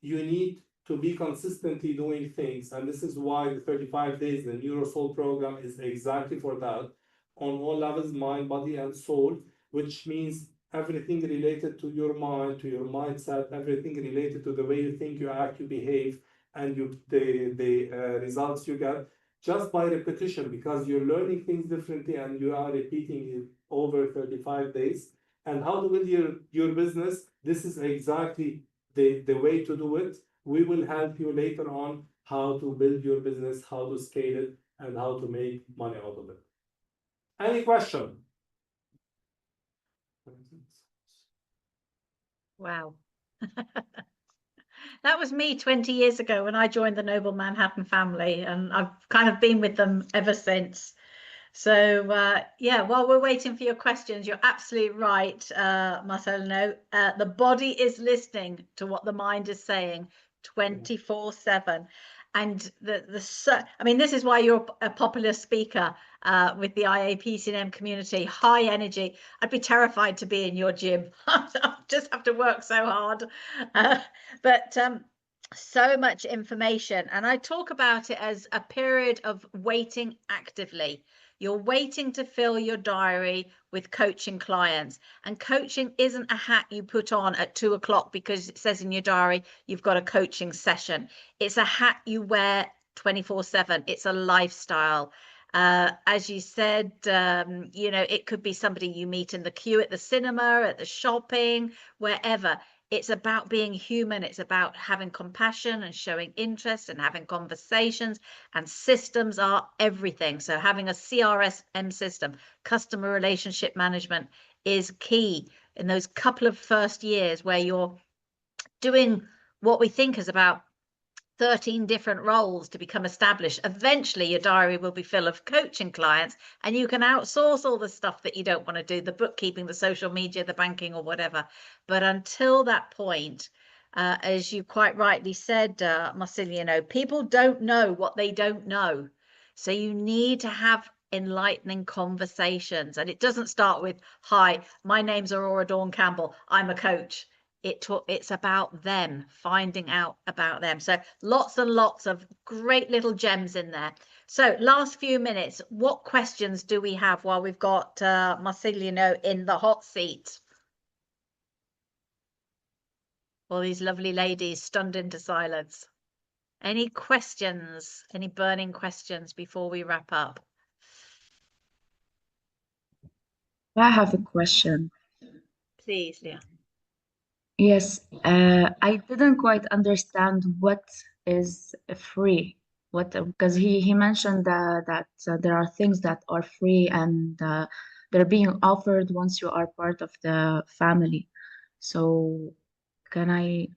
you need to be consistently doing things. And this is why the 35 days, the NeuroSoul program is exactly for that, on all levels, mind, body, and soul, which means everything related to your mind, to your mindset, everything related to the way you think, you act, you behave, and the results you get just by repetition, because you're learning things differently and you are repeating it over 35 days. And how to build your business, this is exactly the way to do it. We will help you later on how to build your business, how to scale it, and how to make money out of it. Any question? Wow. That was me 20 years ago when I joined the Noble Manhattan family, and I've kind of been with them ever since. So yeah, while we're waiting for your questions, you're absolutely right, Marcelino. The body is listening to what the mind is saying 24/7. And I mean, this is why you're a popular speaker with the IAPC&M community, high energy. I'd be terrified to be in your gym. I just have to work so hard. But so much information. And I talk about it as a period of waiting actively. You're waiting to fill your diary with coaching clients. And coaching isn't a hat you put on at 2 o'clock because it says in your diary you've got a coaching session. It's a hat you wear 24/7. It's a lifestyle. As you said, you know, it could be somebody you meet in the queue at the cinema, at the shopping, wherever. It's about being human. It's about having compassion and showing interest and having conversations, and systems are everything. So having a CRM system, customer relationship management, is key in those couple of first years where you're doing what we think is about 13 different roles to become established. Eventually your diary will be full of coaching clients and you can outsource all the stuff that you don't want to do, the bookkeeping, the social media, the banking, or whatever. But until that point, as you quite rightly said, Marcelino, people don't know what they don't know. So you need to have enlightening conversations. And it doesn't start with, hi, my name's Aurora Dawn Campbell, I'm a coach. It's about them, finding out about them. So lots and lots of great little gems in there. So last few minutes, what questions do we have while we've got Marcelino in the hot seat? All these lovely ladies stunned into silence. Any questions? Any burning questions before we wrap up? I have a question. Please, Leah. Yes, I didn't quite understand what is free. What, because he mentioned that there are things that are free and they're being offered once you are part of the family. So can I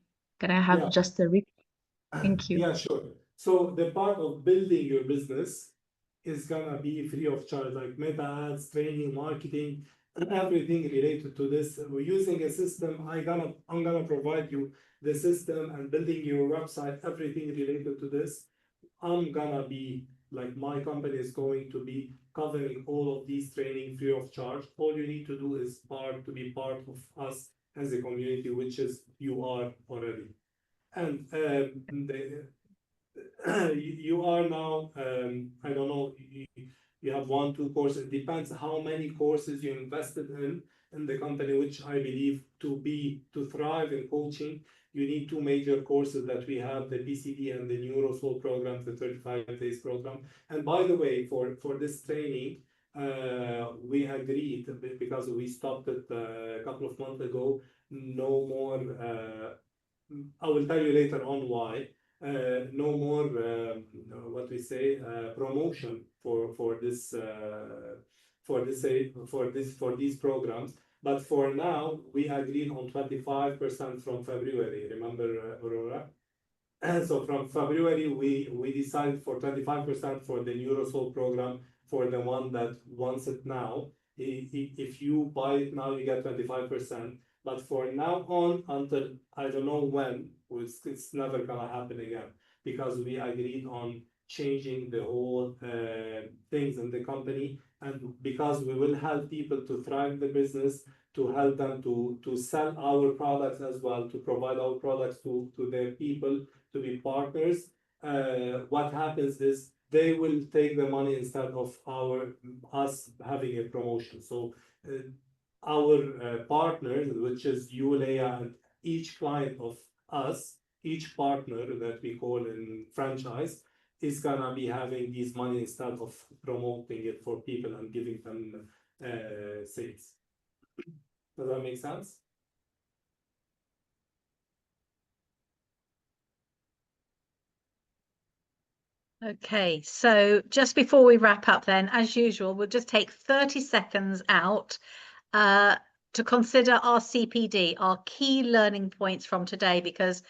have Yeah. just a recap? Thank you. Yeah, sure. So the part of building your business is gonna be free of charge, like meta ads, training, marketing, and everything related to this. We're using a system. I'm gonna provide you the system and building your website, everything related to this. I'm gonna be like, my company is going to be covering all of these training free of charge. All you need to do is be part of us as a community, which is you are already. And you are now, I don't know, you have 1, 2 courses. It depends how many courses you invested in the company, which I believe to thrive in coaching, you need 2 major courses that we have, the PCD and the NeuroSoul program, the 35 days program. And by the way, for this training, we agreed, because we stopped it a couple of months ago, no more, I will tell you later on why. No more what we say promotion for these programs. But for now, we agreed on 25% from February. Remember, Aurora? And so from February, we decided for 25% for the NeuroSoul program, for the one that wants it now. If you buy it now, you get 25%. But for now on, until I don't know when, it's never gonna happen again, because we agreed on changing the whole things in the company, and because we will help people to thrive the business, to help them to sell our products as well, to provide our products to their people, to be partners. What happens is they will take the money instead of us having a promotion. So our partners, which is you, Leah, and each client of us, each partner that we call in franchise, is gonna be having these money instead of promoting it for people and giving them sales. Does that make sense? Okay, so just before we wrap up then, as usual, we'll just take 30 seconds out to consider our CPD, our key learning points from today, because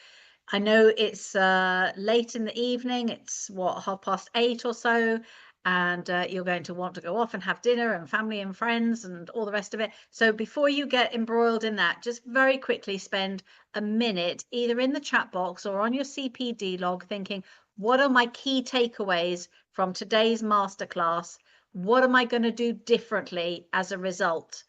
I know it's late in the evening, it's what, 8:30 or so, and you're going to want to go off and have dinner and family and friends and all the rest of it. So before you get embroiled in that, just very quickly spend a minute either in the chat box or on your CPD log thinking, what are my key takeaways from today's masterclass? What am I going to do differently as a result?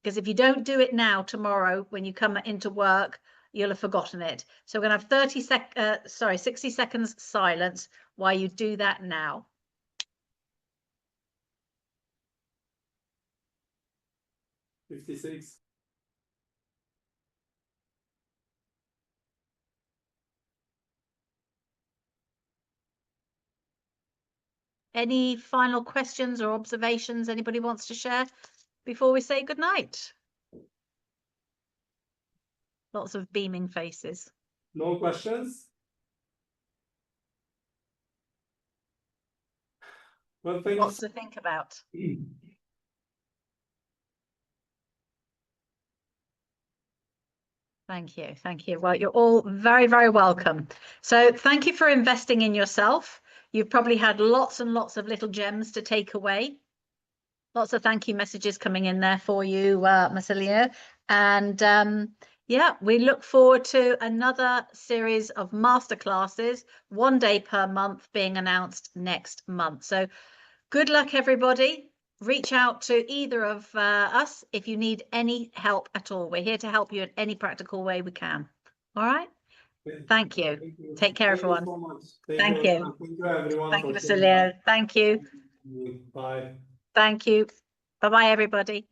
Because if you don't do it now, tomorrow, when you come into work, you'll have forgotten it. So we're going to have 60 seconds silence while you do that now. $56. Any final questions or observations anybody wants to share before we say goodnight? Lots of beaming faces. No questions? Well, thanks. Lots to think about. Thank you. Thank you. Well, you're all very, very welcome. So thank you for investing in yourself. You've probably had lots and lots of little gems to take away. Lots of thank you messages coming in there for you, Marcelino. And yeah, we look forward to another series of masterclasses, 1 day per month, being announced next month. So good luck, everybody. Reach out to either of us if you need any help at all. We're here to help you in any practical way we can. All right. Thank you. Thank you. Take care, Thank everyone. You so much. Thank you. Thank you, everyone. Thank you, Marcelino. Thank you. Bye. Thank you. Bye-bye, everybody.